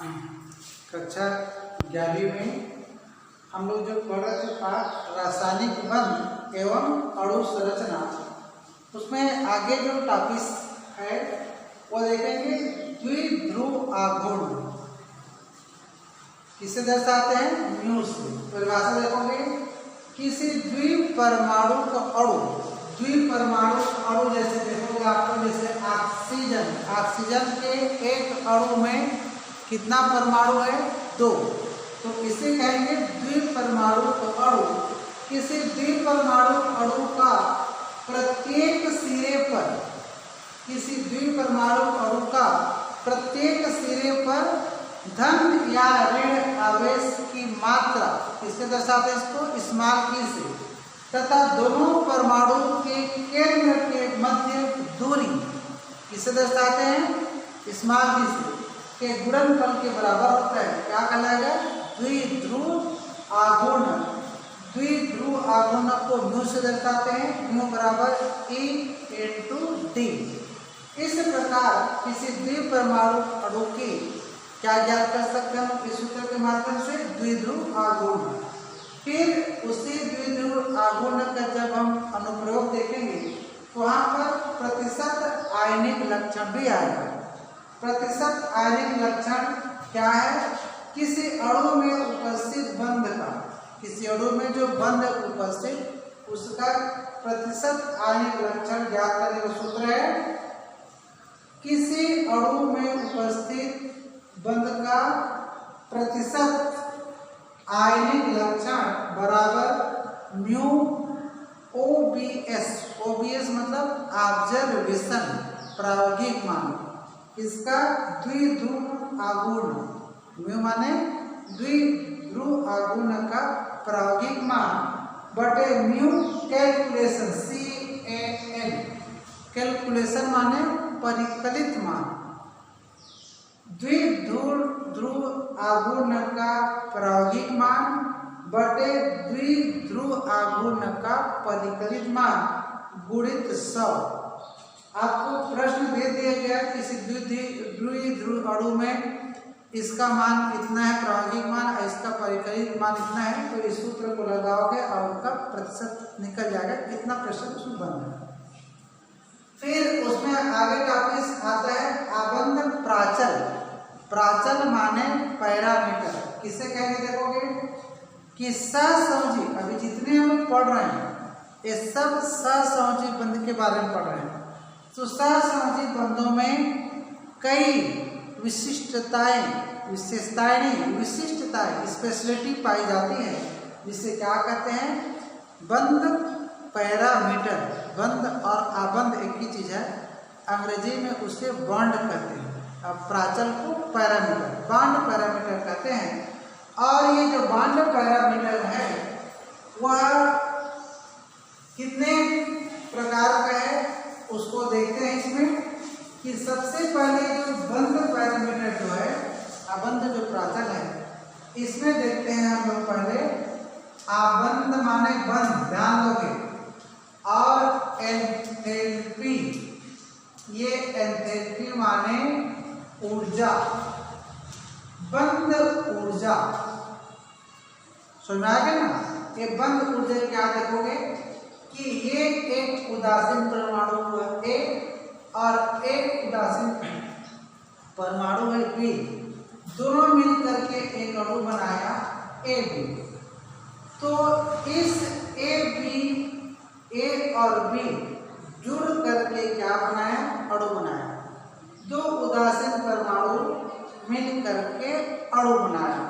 कक्षा 11वीं में हम लोग जो पढ़ रहे थे पाठ रासायनिक बंध एवं अणु संरचना, उसमें आगे जो टॉपिक है वो देखेंगे द्विध्रुव आघूर्ण किसे दर्शाते हैं, म्यू से। परिभाषा देखोगे, किसी द्विपरमाणु का अणु, द्विपरमाणु अणु जैसे देखोगे आपको, जैसे ऑक्सीजन के एक अणु में कितना परमाणु है, 2, तो इसे कहेंगे द्विपरमाणु अणु। किसी द्विपरमाणु अणु का प्रत्येक सिरे पर, किसी द्विपरमाणु अणु का प्रत्येक सिरे पर धन या ऋण आवेश की मात्रा, किससे दर्शाते हैं इसको, स्मॉल ई से, तथा दोनों परमाणु के केंद्र के मध्य दूरी किससे दर्शाते हैं, स्मॉल ई से, के गुणनफल के बराबर होता है। क्या कहलाएगा, द्विध्रुव आघूर्ण। द्विध्रुव आघूर्ण को म्यू से दर्शाते हैं, म्यू बराबर E/D। इस प्रकार किसी द्विपरमाणु अणु की क्या ज्ञात कर सकते हैं हम इस सूत्र के माध्यम से, द्विध्रुव आघूर्ण। फिर उसी द्विध्रुव आघूर्ण का जब हम अनुप्रयोग देखेंगे तो वहाँ पर प्रतिशत आयनिक लक्षण भी आएगा। प्रतिशत आयनिक लक्षण क्या है, किसी अणु में उपस्थित बंध का, किसी अणु में जो बंध उपस्थित उसका प्रतिशत आयनिक लक्षण ज्ञात करने का सूत्र है, किसी अणु में उपस्थित बंध का प्रतिशत आयनिक लक्षण बराबर म्यू OBS। OBS मतलब ऑब्जर्वेशन, प्रायोगिक मान, इसका द्विध्रुव आघूर्ण, म्यू माने द्विध्रुव आघूर्ण का प्रायोगिक मान बटे म्यू कैलकुलेशन, CAL, कैलकुलेशन माने परिकलित मान। द्विध्रुव आघूर्ण का प्रायोगिक मान बटे द्विध्रुव आघूर्ण का परिकलित मान गुणित 100। आपको प्रश्न दे दिया गया, किसी द्विध्रुव अणु में इसका मान इतना है प्रायोगिक मान, इसका परिकलित मान इतना है, तो इस सूत्र को लगाओगे और उसका प्रतिशत निकल जाएगा, कितना प्रतिशत उसमें बन है। फिर उसमें आगे टॉपिक आता है आबंध प्राचल। प्राचल माने पैरामीटर, किसे कहेंगे देखोगे कि सहसंयोजी, अभी जितने हम लोग पढ़ रहे हैं ये सब सहसंयोजी बंध के बारे में पढ़ रहे हैं। तो सहसंयोजी बंधों में कई विशिष्टताएं, विशेषताएं नहीं, विशिष्टताएं, स्पेशलिटी पाई जाती है, जिसे क्या कहते हैं, बंध पैरामीटर। बंध और आबंध एक ही चीज है, अंग्रेजी में उसे बॉन्ड कहते हैं, अब प्राचल को पैरामीटर, बॉन्ड पैरामीटर कहते हैं। और ये जो बॉन्ड पैरामीटर है वह कितने प्रकार का है उसको देखते हैं इसमें, कि सबसे पहले जो बंध पैरामीटर जो है, आबंध जो प्राचल है, इसमें देखते हैं हम लोग पहले आबंध माने बंध, ध्यान दोगे, और एंथैल्पी, ये एंथैल्पी माने ऊर्जा, बंध ऊर्जा, समझ आ गया ना। ये बंध ऊर्जा क्या देखोगे कि ये एक उदासीन परमाणु है A और एक उदासीन परमाणु है B, दोनों मिलकर के एक अणु बनाया AB। तो इस A और B जुड़ करके क्या बनाया, अणु बनाया, दो उदासीन परमाणु मिल करके अणु बनाया।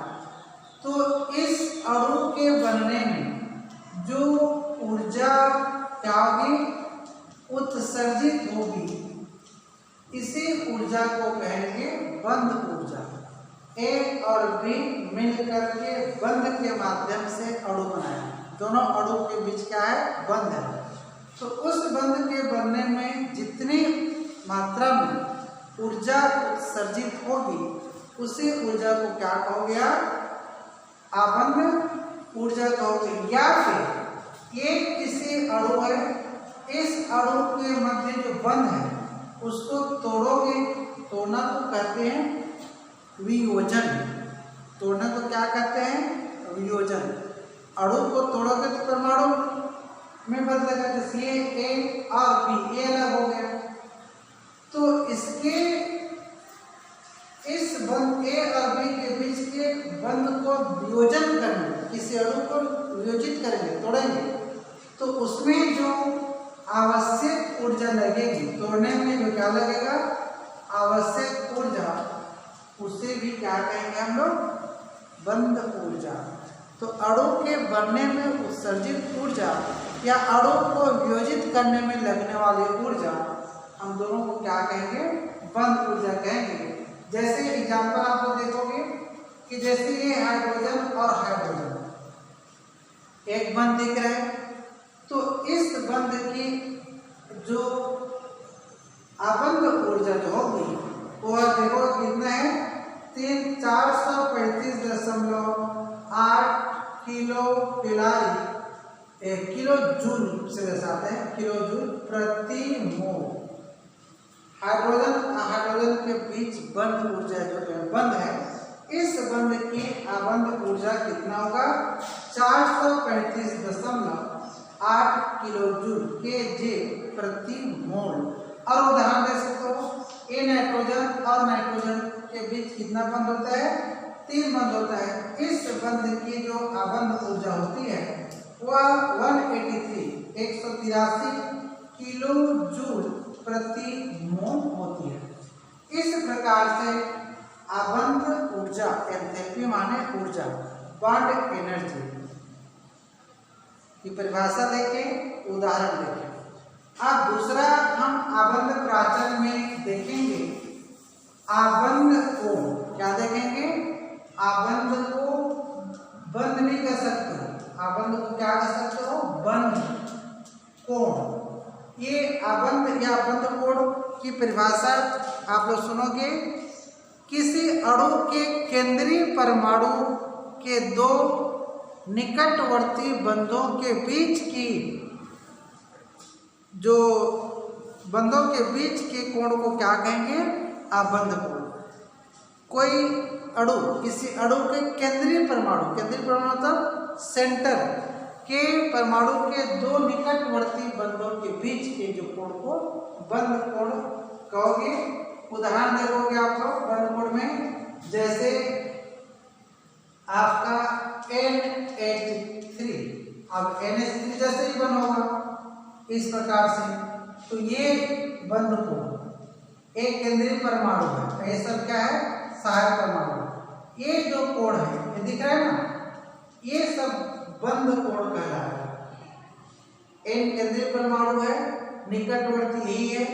तो इस अणु के बनने में जो ऊर्जा क्या होगी, उत्सर्जित होगी, इसी ऊर्जा को कहेंगे बंध ऊर्जा। A और B मिल करके बंध के माध्यम से अणु बनाया, दोनों अणु के बीच क्या है, बंध है। तो उस बंध के बनने में जितनी मात्रा में ऊर्जा उत्सर्जित होगी, उसी ऊर्जा को क्या कहोगे, आबंध ऊर्जा कहोगे। या फिर ये किसी अणु है, इस अणु के मध्य जो बंध है उसको तोड़ोगे, तोड़ना को कहते हैं वियोजन। तोड़ने को क्या कहते हैं? वियोजन। अणु को तोड़ोगे तो परमाणु में बदलेगा, जैसे ये ए और बी, ए अलग हो गया, तो इसके इस बंध ए और बी के बीच के बंध को वियोजन करने, किसी अणु को वियोजित करेंगे, तोड़ेंगे, तो उसमें जो आवश्यक ऊर्जा लगेगी, तोड़ने में जो क्या लगेगा आवश्यक ऊर्जा, उसे भी क्या कहेंगे हम लोग? बंध ऊर्जा। तो अणु के बनने में उत्सर्जित ऊर्जा या अणु को वियोजित करने में लगने वाली ऊर्जा, हम दोनों को क्या कहेंगे? बंध ऊर्जा कहेंगे। जैसे एग्जाम्पल आप लोग देखोगे कि जैसे ये हाइड्रोजन और हाइड्रोजन एक बंध दिख रहा है, तो इस बंध की जो आबंध ऊर्जा जो होगी वो देखो कितना है? 435.8 किलो किलो जूल से दर्शाते हैं, किलो जूल प्रति मोल। हाइड्रोजन के बीच बंध ऊर्जा जो बंध है, इस बंध की आबंध ऊर्जा कितना होगा? 435.8 किलो जूल के प्रति मोल। और उदाहरण दे सकते हो, ए नाइट्रोजन और नाइट्रोजन के बीच कितना बंध होता है? 3 बंध होता है। इस बंध की जो आबंध ऊर्जा होती है वह 183 किलो जूल प्रति मोल होती है। इस प्रकार से आबंध ऊर्जा, एंथैल्पी माने ऊर्जा, बॉन्ड एनर्जी की परिभाषा देखें, उदाहरण देखें। अब दूसरा हम आबंध प्राचल में देखेंगे आबंध कोण। क्या देखेंगे? आबंध को बंध भी कर सकते हो, आबंध को क्या कर सकते हो? बंध कोण। ये आबंध या बंध कोण की परिभाषा आप लोग सुनोगे, किसी अणु के केंद्रीय परमाणु के 2 निकटवर्ती बंधों के बीच की जो बंधों के बीच के कोण को क्या कहेंगे? आबंध कोण। कोई अणु, किसी अणु के केंद्रीय परमाणु मतलब सेंटर के परमाणु के 2 निकटवर्ती बंधों के बीच के जो कोण को बंध कोण कहोगे। उदाहरण देखोगे आप लोग बंध कोण में, जैसे आपका NH3, अब NH3 जैसे ही बन होगा इस प्रकार से, तो ये बंध कोण एक केंद्रीय परमाणु है, ये सब क्या है? सहायक परमाणु। ये जो कोण है, ये दिख रहा है ना, ये सब बंध कोण कहलाता है। N केंद्रीय परमाणु है, निकटवर्ती यही है,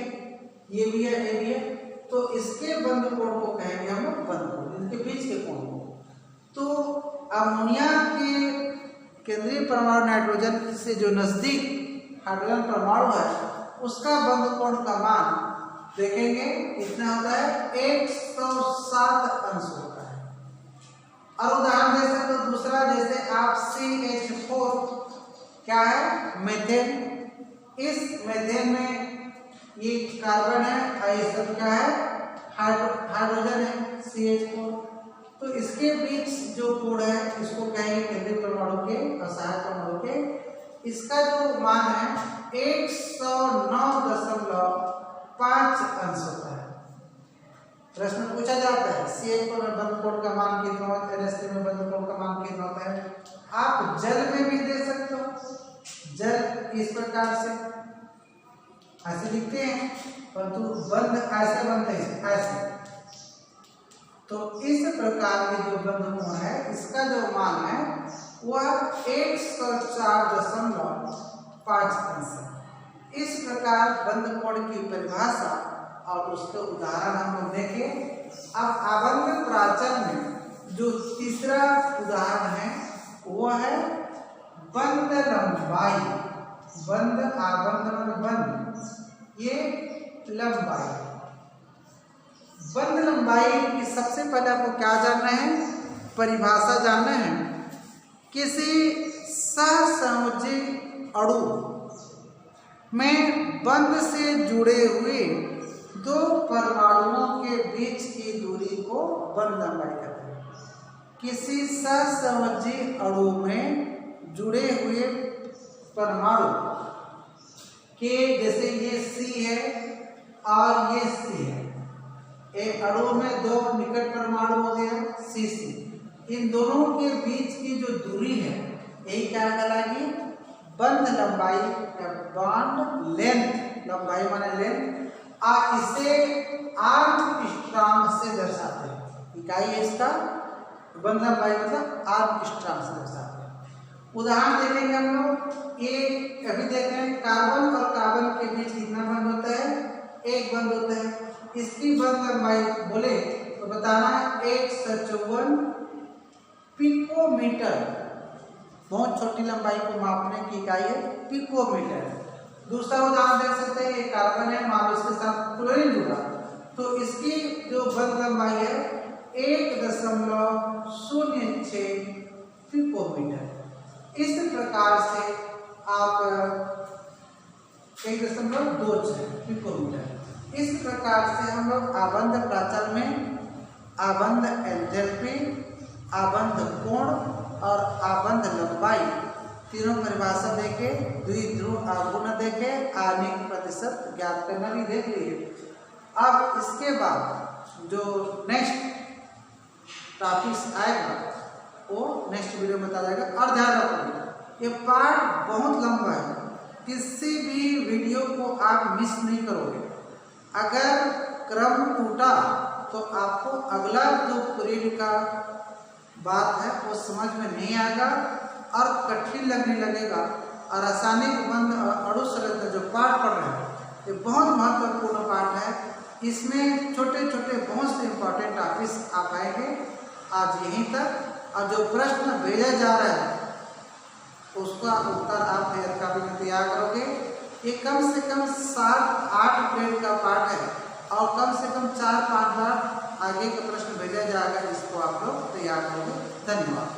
ये भी है, ये भी है, तो इसके बंध कोण को कहेंगे हम लोग बंध कोण, इनके बीच के कोण को। तो अमोनिया के केंद्रीय परमाणु नाइट्रोजन से जो नजदीक हाइड्रोजन परमाणु है, उसका बंध कोण का मान देखेंगे कितना होता है? 107 अंश होता है। और उदाहरण दे सकते हो दूसरा, जैसे आप CH4 क्या है? मीथेन। इस मीथेन में ये कार्बन है और ये सब क्या है? हाइड्रोजन है, CH4। तो इसके बीच जो कोण है इसको कहेंगे केंद्रीय परमाणु के और सहायक परमाणु के। इसका जो मान है 109.5 अंश होता है। प्रश्न पूछा जाता है CH4 में बंध कोण का मान कितना होता है, NH3 में बंध कोण का मान कितना होता है। आप जल में भी दे सकते हो, जल इस प्रकार से ऐसे लिखते हैं, परंतु बंध ऐसे बनते हैं ऐसे। तो इस प्रकार के जो बंध कोण है, इसका जो मान है वह 104.5 अंश है। इस प्रकार बंध कोण की परिभाषा और उसके उदाहरण हम लोग देखें। अब आबंध प्राचल में जो तीसरा उदाहरण है वो है बंध लंबाई। बंध, आबंध मतलब बंध, ये लंबाई। बंध लंबाई की सबसे पहले आपको क्या जानना है? परिभाषा जानना है। किसी सहसंयोजी अणु में बंध से जुड़े हुए दो परमाणुओं के बीच की दूरी को बंध लंबाई कहते हैं। किसी सहसंयोजी अणु में जुड़े हुए परमाणु के, जैसे ये C है और ये C है, एक अणु में दो निकट परमाणु हो गया CC, इन दोनों के बीच की जो दूरी है यही क्या कहलाएगी? बंध लंबाई या बॉन्ड लेंथ। लंबाई माने लेंथ। इसे आर्मस्ट्रांग से दर्शाते हैं। इकाई है इसका बंध लंबाई मतलब आर्मस्ट्रांग से दर्शाते हैं। उदाहरण देखेंगे हम लोग। एक अभी देख रहे हैं कार्बन और कार्बन के बीच कितना बंध होता है? एक बंध होता है। इसकी बंध लंबाई बोले तो बताना है 154 पिकोमीटर। बहुत छोटी लंबाई को मापने की इकाई है पिकोमीटर। दूसरा उदाहरण देख सकते हैं, एक कार्बन है, मान लो इसके साथ क्लोरीन जुड़ा, तो इसकी जो बंध लंबाई है 1.06 पिकोमीटर। इस प्रकार से आप 1.26 पिकोमीटर। इस प्रकार से हम लोग आबंध प्राचल में आबंध एंथैल्पी, आबंध कोण और आबंध लंबाई तीनों परिभाषा देके, द्विध्रुव आघूर्ण देके आणविक प्रतिशत ज्ञात करना भी देख लीजिए। अब इसके बाद जो नेक्स्ट टॉपिक्स आएगा वो नेक्स्ट वीडियो में बता जाएगा। और ध्यान रखो ये पार्ट बहुत लंबा है, किसी भी वीडियो को आप मिस नहीं करोगे। अगर क्रम टूटा तो आपको अगला जो पीरियड का बात है वो समझ में नहीं आएगा और कठिन लगने लगेगा। और रासायनिक बंध अणु संरचना जो पाठ पढ़ रहे हैं ये बहुत महत्वपूर्ण पाठ है। इसमें छोटे छोटे बहुत से इंपॉर्टेंट टॉपिक्स आ पाएंगे। आज यहीं तक। और जो प्रश्न भेजा जा रहा है उसका उत्तर आप तैयार कॉपी में तैयार करोगे। ये कम से कम 7-8 पीरियड का पाठ है और कम से कम 4-5 बार आगे का प्रश्न भेजा जाएगा, इसको आप लोग तैयार करोगे। धन्यवाद।